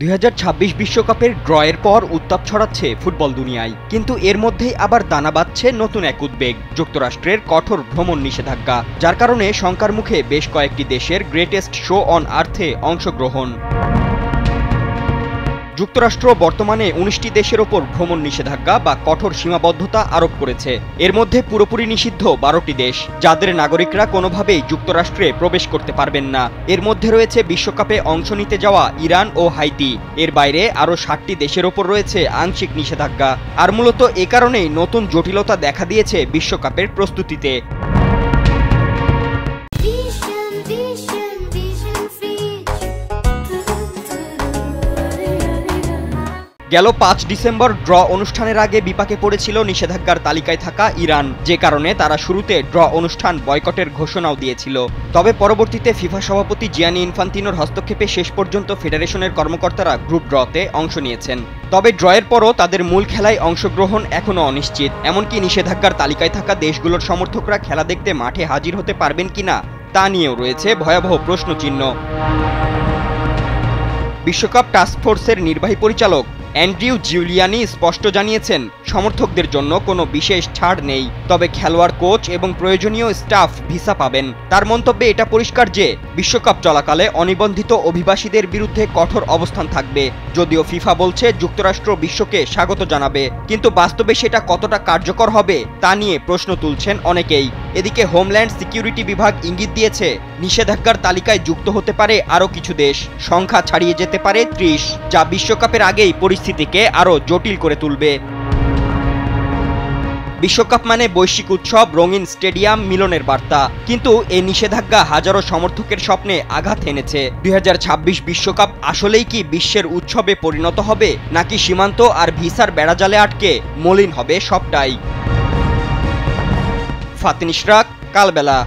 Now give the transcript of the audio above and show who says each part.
Speaker 1: 2026 বিশ্বকাপের ড্রয়ের পর উত্তাপ ছড়াচ্ছে ফুটবল দুনিয়ায়, কিন্তু এর মধ্যেই আবার দানা বাঁধছে নতুন এক উদ্বেগ, যুক্তরাষ্ট্রের কঠোর ভ্রমণ নিষেধাজ্ঞা, যার কারণে শঙ্কার মুখে বেশ কয়েকটি দেশের গ্রেটেস্ট শো অন আর্থে অংশগ্রহণ। যুক্তরাষ্ট্র বর্তমানে 19টি দেশের ওপর ভ্রমণ নিষেধাজ্ঞা বা কঠোর সীমাবদ্ধতা আরোপ করেছে। এর মধ্যে পুরোপুরি নিষিদ্ধ 12টি দেশ, যাদের নাগরিকরা কোনোভাবেই যুক্তরাষ্ট্রে প্রবেশ করতে পারবেন না। এর মধ্যে রয়েছে বিশ্বকাপে অংশ নিতে যাওয়া ইরান ও হাইতি। এর বাইরে আরও 7টি দেশের ওপর রয়েছে আংশিক নিষেধাজ্ঞা। আর মূলত এ কারণেই নতুন জটিলতা দেখা দিয়েছে বিশ্বকাপের প্রস্তুতিতে। গেল 5 ডিসেম্বর ড্র অনুষ্ঠানের আগে বিপাকে পড়েছিল নিষেধাজ্ঞার তালিকায় থাকা ইরান, যে কারণে তারা শুরুতে ড্র অনুষ্ঠান বয়কটের ঘোষণাও দিয়েছিল। তবে পরবর্তীতে ফিফা সভাপতি জিয়ানি ইনফান্তিনোর হস্তক্ষেপে শেষ পর্যন্ত ফেডারেশনের কর্মকর্তারা গ্রুপ ড্রতে অংশ নিয়েছেন। তবে ড্রয়ের পরও তাদের মূল খেলায় অংশগ্রহণ এখনও অনিশ্চিত। এমনকি নিষেধাজ্ঞার তালিকায় থাকা দেশগুলোর সমর্থকরা খেলা দেখতে মাঠে হাজির হতে পারবেন কিনা তা নিয়েও রয়েছে ভয়াবহ প্রশ্নচিহ্ন। বিশ্বকাপ টাস্কফোর্সের নির্বাহী পরিচালক অ্যান্ড্রিউ জিউলিয়ানি স্পষ্ট জানিয়েছেন, সমর্থকদের জন্য কোনো বিশেষ ছাড় নেই, তবে খেলোয়াড়, কোচ এবং প্রয়োজনীয় স্টাফ ভিসা পাবেন। তার মন্তব্যে এটা পরিষ্কার যে বিশ্বকাপ চলাকালে অনিবন্ধিত অভিবাসীদের বিরুদ্ধে কঠোর অবস্থান থাকবে। যদিও ফিফা বলছে যুক্তরাষ্ট্র বিশ্বকে স্বাগত জানাবে, কিন্তু বাস্তবে সেটা কতটা কার্যকর হবে তা নিয়ে প্রশ্ন তুলছেন অনেকেই। এদিকে হোমল্যান্ড সিকিউরিটি বিভাগ ইঙ্গিত দিয়েছে, নিষেধাজ্ঞার তালিকায় যুক্ত হতে পারে আরও কিছু দেশ, সংখ্যা ছাড়িয়ে যেতে পারে 30, যা বিশ্বকাপের আগেই পরিস্থিতিকে আরও জটিল করে তুলবে। বিশ্বকাপ মানে বৈশ্বিক উৎসব, রঙিন স্টেডিয়াম, মিলনের বার্তা, কিন্তু এই নিষেধাজ্ঞা হাজারো সমর্থকের স্বপ্নে আঘাত এনেছে। 2026 বিশ্বকাপ আসলেই কি বিশ্বের উৎসবে পরিণত হবে, নাকি সীমান্ত আর ভিসার বেড়াজালে আটকে মলিন হবে সবটাই? ফাতিন ইশরাক, কালবেলা।